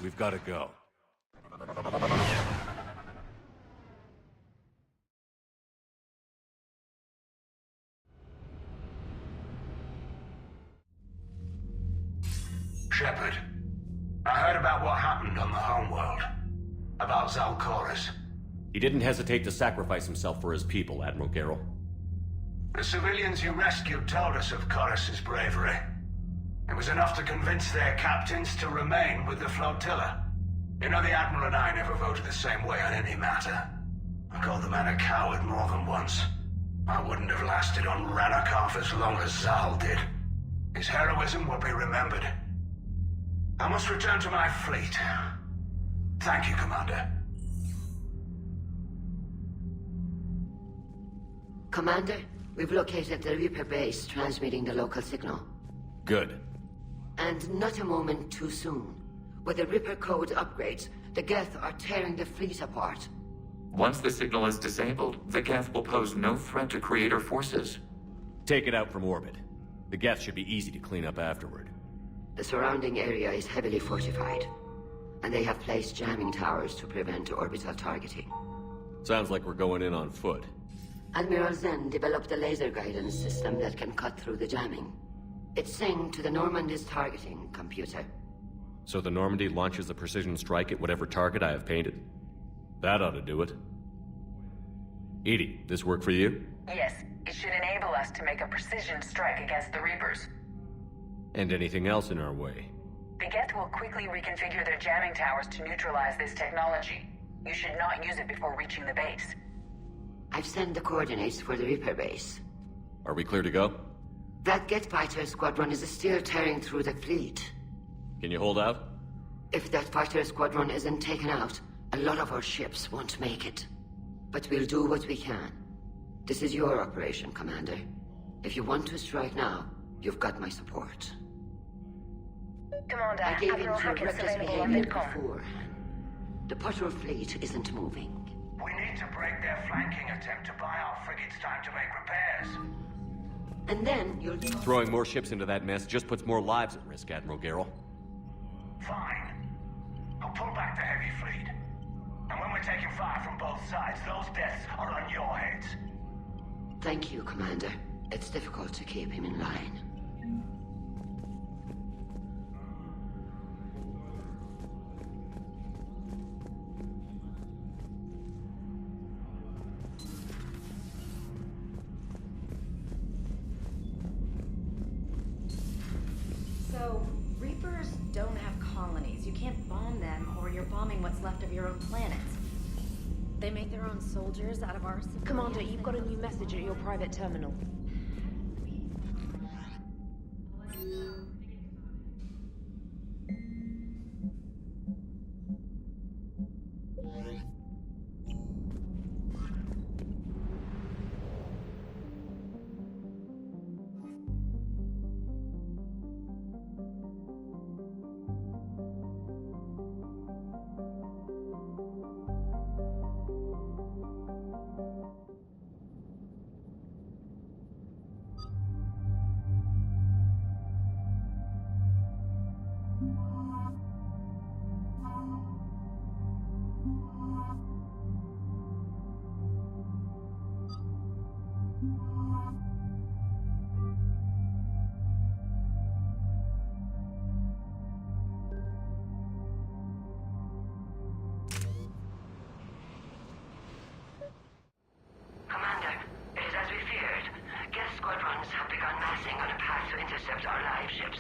we've got to go. Shepard, I heard about what happened on the homeworld. About Zalcoris. He didn't hesitate to sacrifice himself for his people, Admiral Garrel. The civilians you rescued told us of Corus's bravery. It was enough to convince their captains to remain with the flotilla. You know, the Admiral and I never voted the same way on any matter. I called the man a coward more than once. I wouldn't have lasted on Ranakov as long as Zal did. His heroism will be remembered. I must return to my fleet. Thank you, Commander. Commander, we've located the Reaper base transmitting the local signal. Good. And not a moment too soon. With the Reaper code upgrades, the Geth are tearing the fleet apart. Once the signal is disabled, the Geth will pose no threat to Creator forces. Take it out from orbit. The Geth should be easy to clean up afterward. The surrounding area is heavily fortified, and they have placed jamming towers to prevent orbital targeting. Sounds like we're going in on foot. Admiral Zen developed a laser guidance system that can cut through the jamming. It's synced to the Normandy's targeting computer. So the Normandy launches a precision strike at whatever target I have painted? That ought to do it. Edie, this work for you? Yes, it should enable us to make a precision strike against the Reapers. And anything else in our way? The Geth will quickly reconfigure their jamming towers to neutralize this technology. You should not use it before reaching the base. I've sent the coordinates for the Reaper base. Are we clear to go? That Geth fighter squadron is still tearing through the fleet. Can you hold out? If that fighter squadron isn't taken out, a lot of our ships won't make it. But we'll do what we can. This is your operation, Commander. If you want to strike now, you've got my support. Commander, I gave in Admiral to Hackett's reckless available on behavior VidCon. beforehand. The patrol fleet isn't moving. We need to break their flanking attempt to buy our frigates time to make repairs. And then you'll... Throwing more ships into that mess just puts more lives at risk, Admiral Garrel. Fine. I'll pull back the heavy fleet. And when we're taking fire from both sides, those deaths are on your heads. Thank you, Commander. It's difficult to keep him in line. So, Reapers don't have colonies. You can't bomb them, or you're bombing what's left of your own planet. They make their own soldiers out of our civilians. Commander, you've got a new message at your private terminal. Commander, it is as we feared. Geth squadrons have begun massing on a path to intercept our live ships.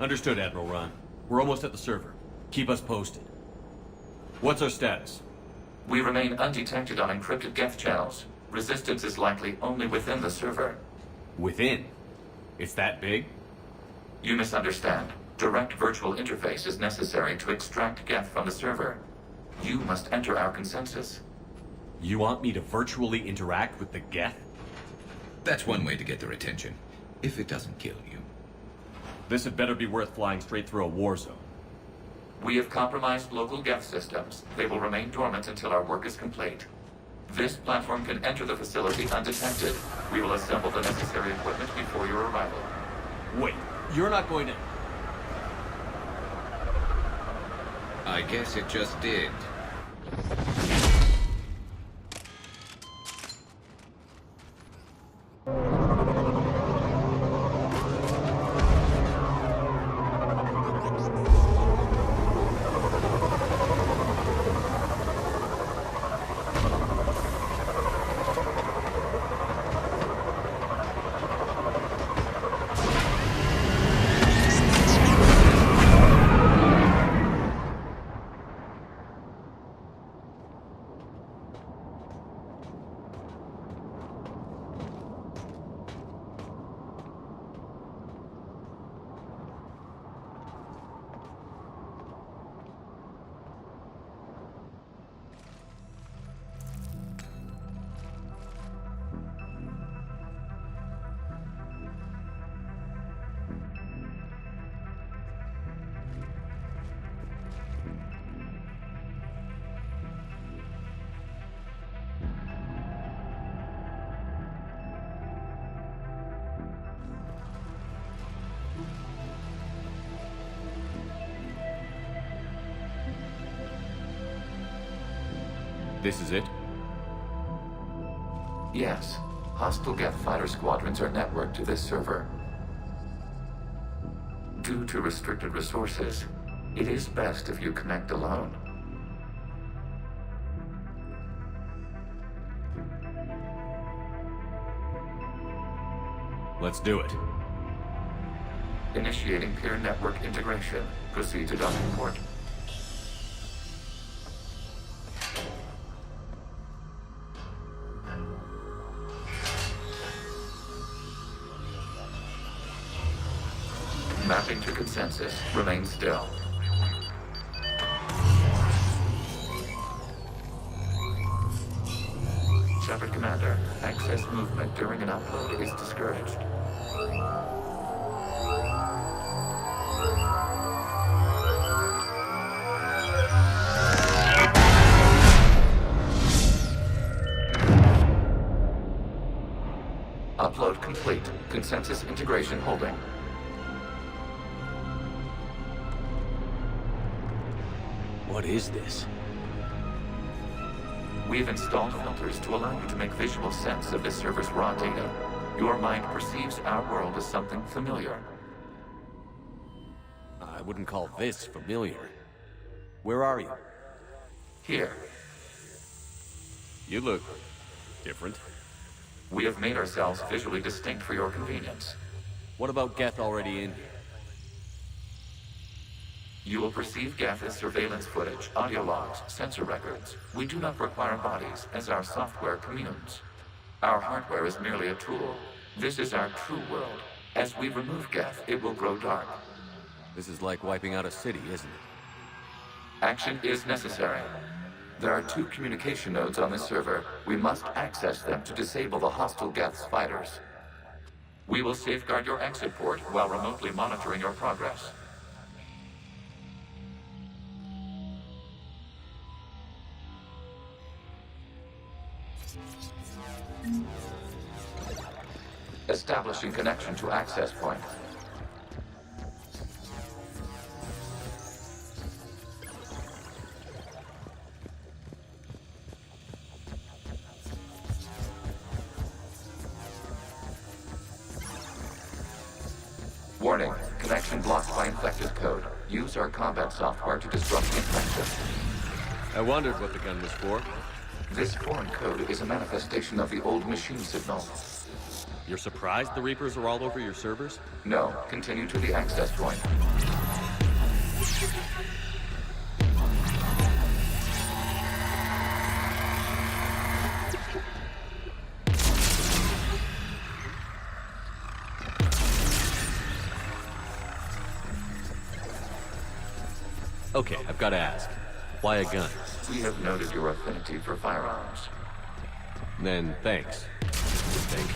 Understood, Admiral Ron. We're almost at the server. Keep us posted. What's our status? We remain undetected on encrypted Geth channels. Resistance is likely only within the server. Within? It's that big? You misunderstand. Direct virtual interface is necessary to extract Geth from the server. You must enter our consensus. You want me to virtually interact with the Geth? That's one way to get their attention, if it doesn't kill you. This had better be worth flying straight through a war zone. We have compromised local Geth systems. They will remain dormant until our work is complete. This platform can enter the facility undetected. We will assemble the necessary equipment before your arrival. Wait, you're not going to... I guess it just did. This is it? Yes. Hostile Geth fighter squadrons are networked to this server. Due to restricted resources, it is best if you connect alone. Let's do it. Initiating peer network integration. Proceed to docking port. Mapping to consensus. Remain still. Shepard Commander, access movement during an upload is discouraged. Upload complete. Consensus integration holding. What is this? We've installed filters to allow you to make visual sense of this server's raw data. Your mind perceives our world as something familiar. I wouldn't call this familiar. Where are you? Here, You look different. we have made ourselves visually distinct for your convenience. What about Geth already in here? You will perceive Geth as surveillance footage, audio logs, sensor records. We do not require bodies, as our software communes. Our hardware is merely a tool. This is our true world. As we remove Geth, it will grow dark. This is like wiping out a city, isn't it? Action is necessary. There are 2 communication nodes on this server. We must access them to disable the hostile Geth's fighters. We will safeguard your exit port while remotely monitoring your progress. Establishing connection to access point. Warning, connection blocked by infected code. Use our combat software to disrupt infection. I wondered what the gun was for. This foreign code is a manifestation of the old machine signal. You're surprised the Reapers are all over your servers? No, continue to the access point. Okay, I've got to ask. Why a gun? We have noted your affinity for firearms. Then, thanks. Thank you.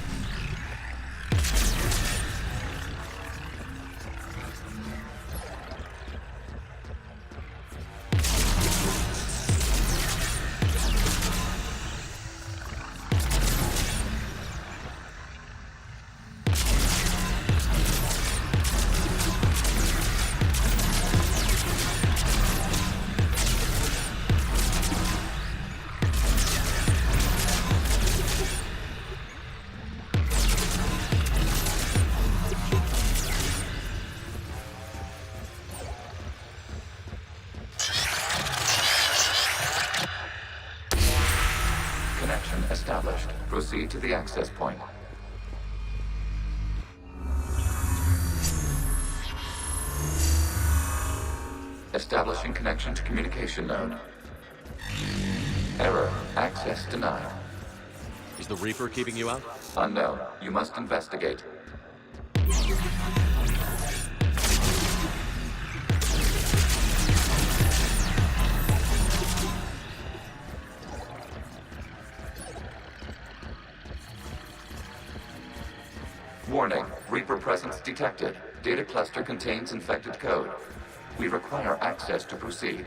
proceed to the access point. Establishing connection to communication node. Error. Access denied. Is the Reaper keeping you out? Unknown. You must investigate. Warning. Reaper presence detected. Data cluster contains infected code. We require access to proceed.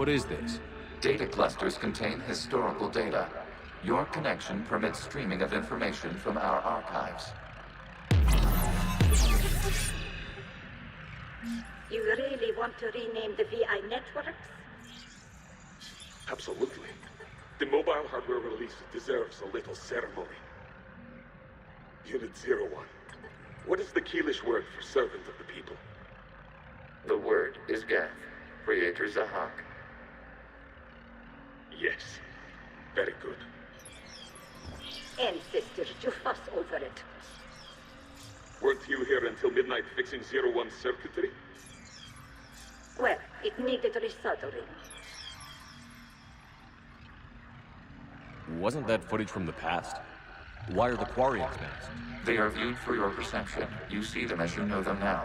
What is this? Data clusters contain historical data. Your connection permits streaming of information from our archives. You really want to rename the VI networks? Absolutely. The mobile hardware release deserves a little ceremony. Unit 01. What is the Keelish word for servant of the people? The word is Geth, Creator Zahak. Yes. Very good. Ancestors, you fuss over it. Weren't you here until midnight fixing 01's circuitry? Well, it needed resoldering. Wasn't that footage from the past? Why are the Quarians masked? They are viewed for your perception. You see them as you know them now.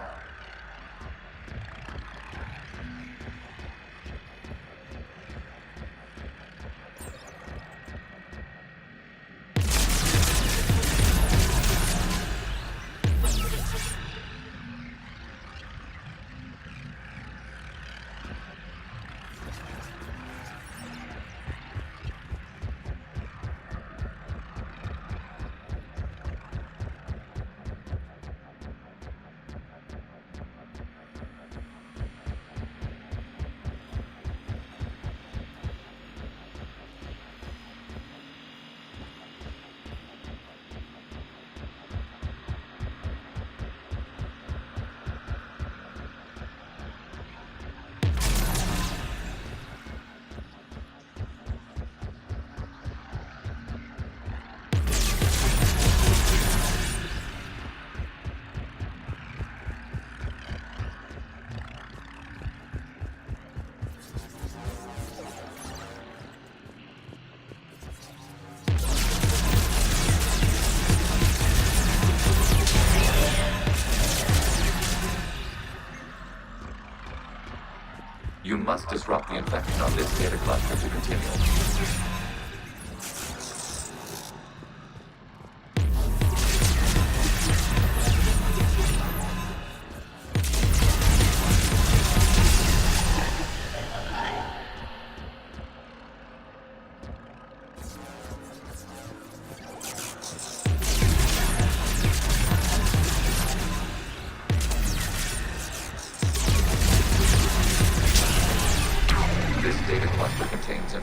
You must disrupt the infection on this data cluster to continue.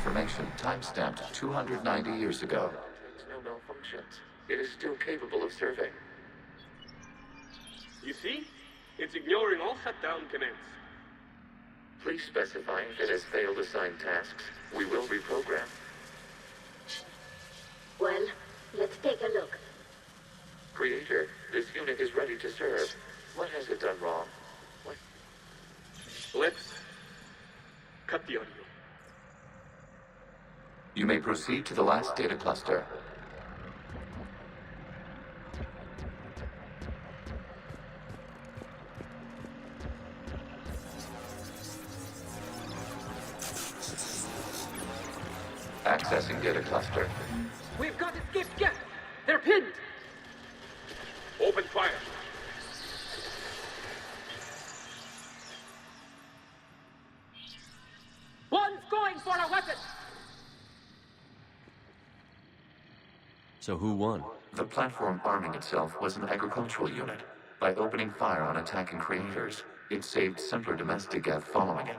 information time-stamped 290 years ago. No malfunctions. It is still capable of serving. You see? It's ignoring all shutdown commands. Please specify if it has failed assigned tasks. We will reprogram. Well, let's take a look. Creator, this unit is ready to serve. What has it done wrong? What? Let's cut the audio. You may proceed to the last data cluster. Accessing data cluster. We've got escaped Geth! They're pinned! Open fire. One's going for a weapon! So who won? The platform arming itself was an agricultural unit. By opening fire on attacking creators, it saved simpler domestic Geth following it.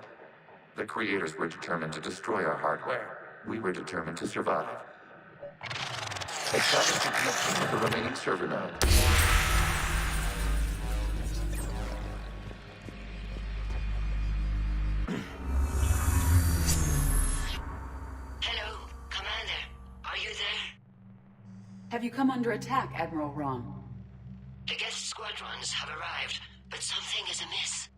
The creators were determined to destroy our hardware. We were determined to survive. Establishing connection with the remaining server node. Hello, Commander. Are you there? Have you come under attack, Admiral Ron? The Geth squadrons have arrived, but something is amiss.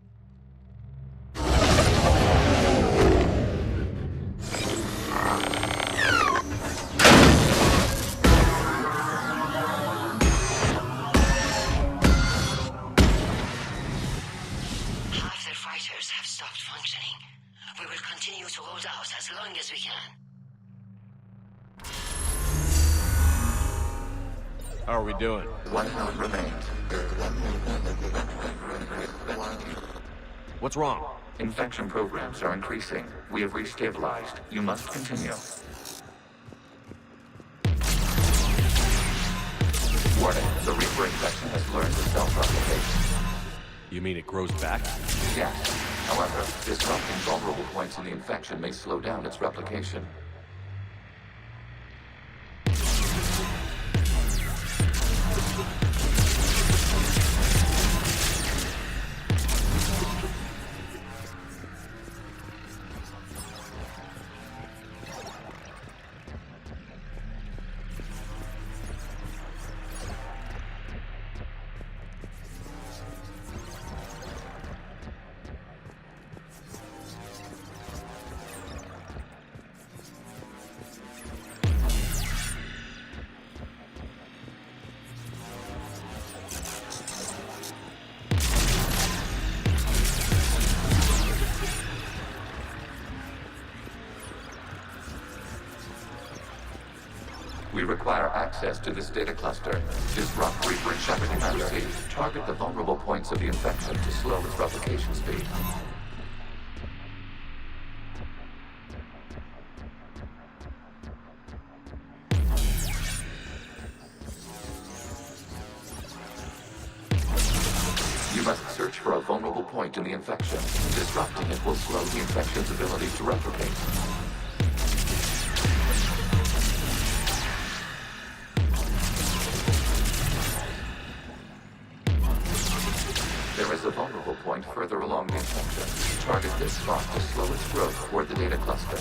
Half their fighters have stopped functioning. We will continue to hold out as long as we can. How are we doing? One node remains. What's wrong? Infection programs are increasing. We have restabilized. You must continue. Warning, the Reaper infection has learned to self-replicate. You mean it grows back? Yes. However, disrupting vulnerable points in the infection may slow down its replication. We require access to this data cluster. Disrupt Reaper shepherding accuracy. Target the vulnerable points of the infection to slow its replication speed. You must search for a vulnerable point in the infection. Disrupting it will slow the infection's ability to replicate. There is a vulnerable point further along the infection. Target this spot to slow its growth toward the data cluster.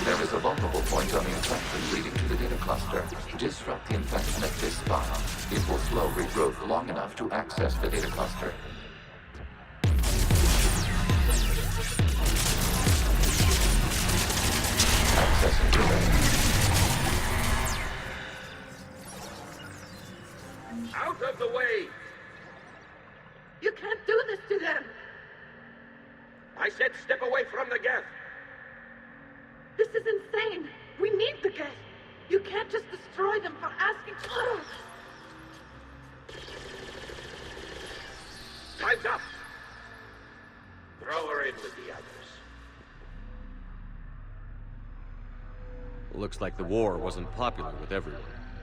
There is a vulnerable point on the infection leading to the data cluster. Disrupt the infection at this spot. It will slow regrowth long enough to access the data cluster. Accessing domain. Out of the way! You can't do this to them! I said step away from the Geth! This is insane! We need the Geth! You can't just destroy them for asking for it! Time's up! Throw her in with the others. Looks like the war wasn't popular with everyone.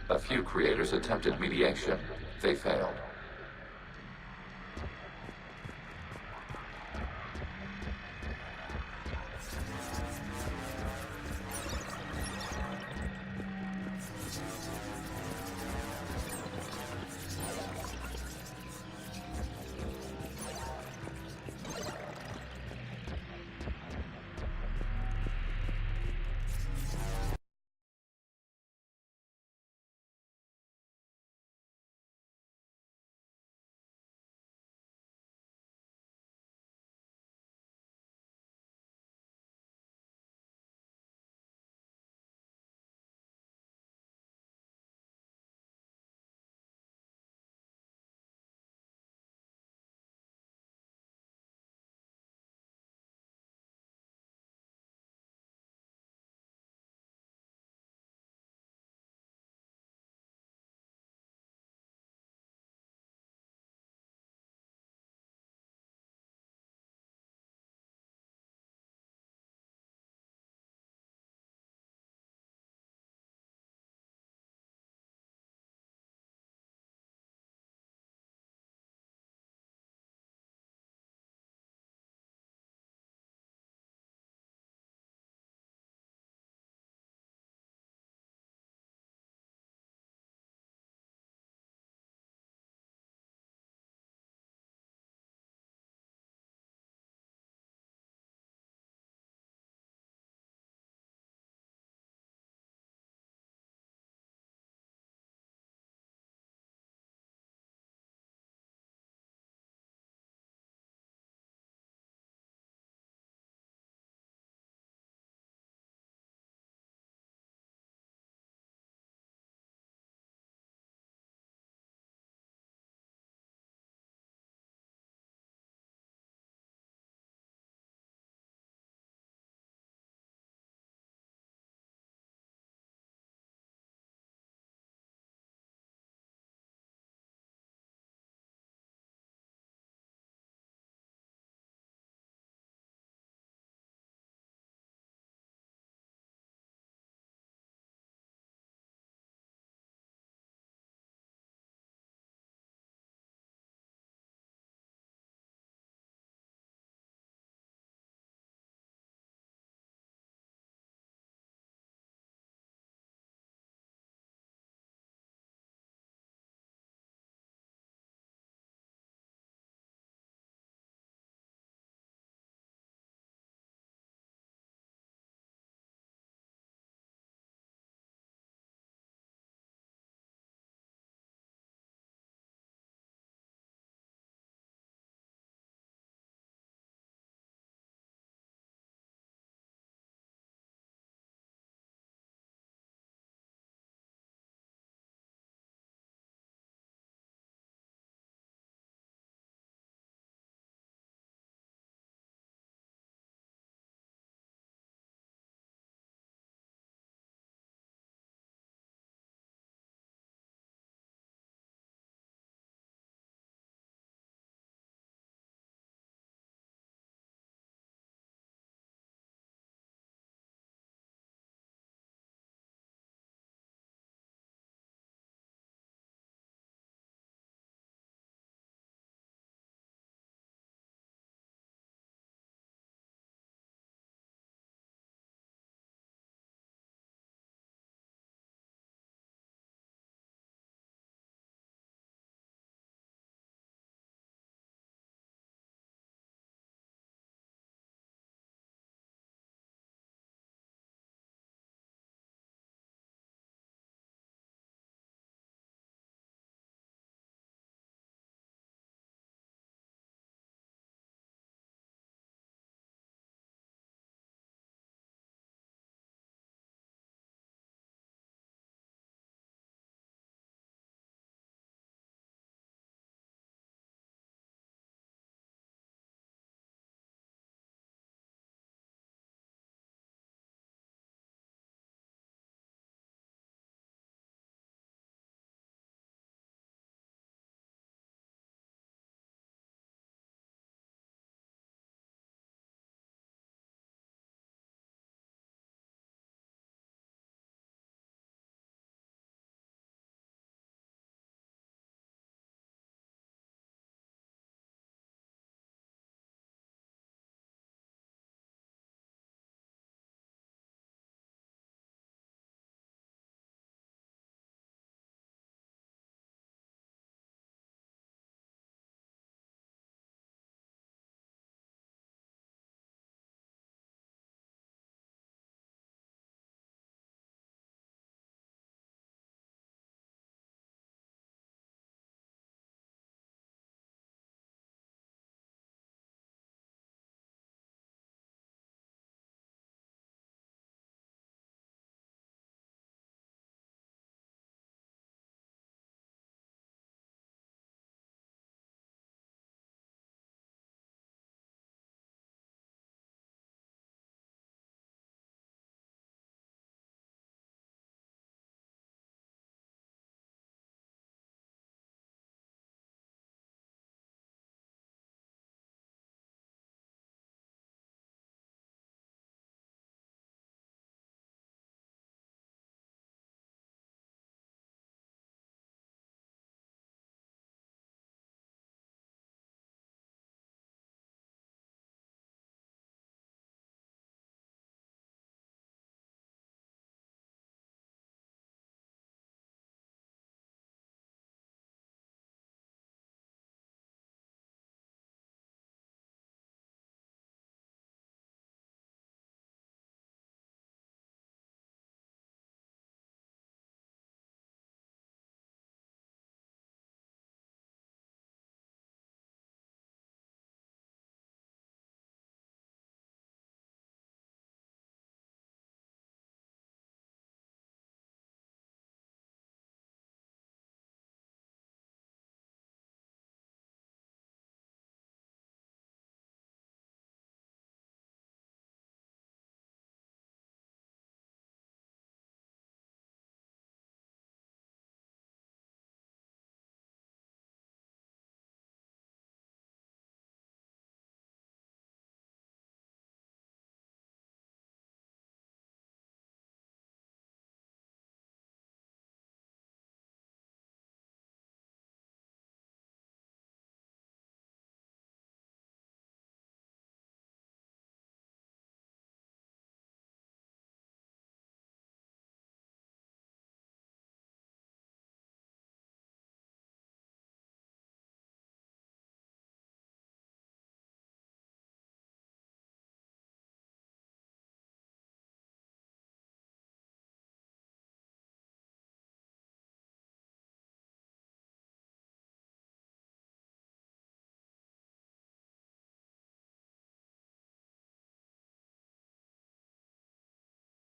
A few creators attempted mediation. They failed.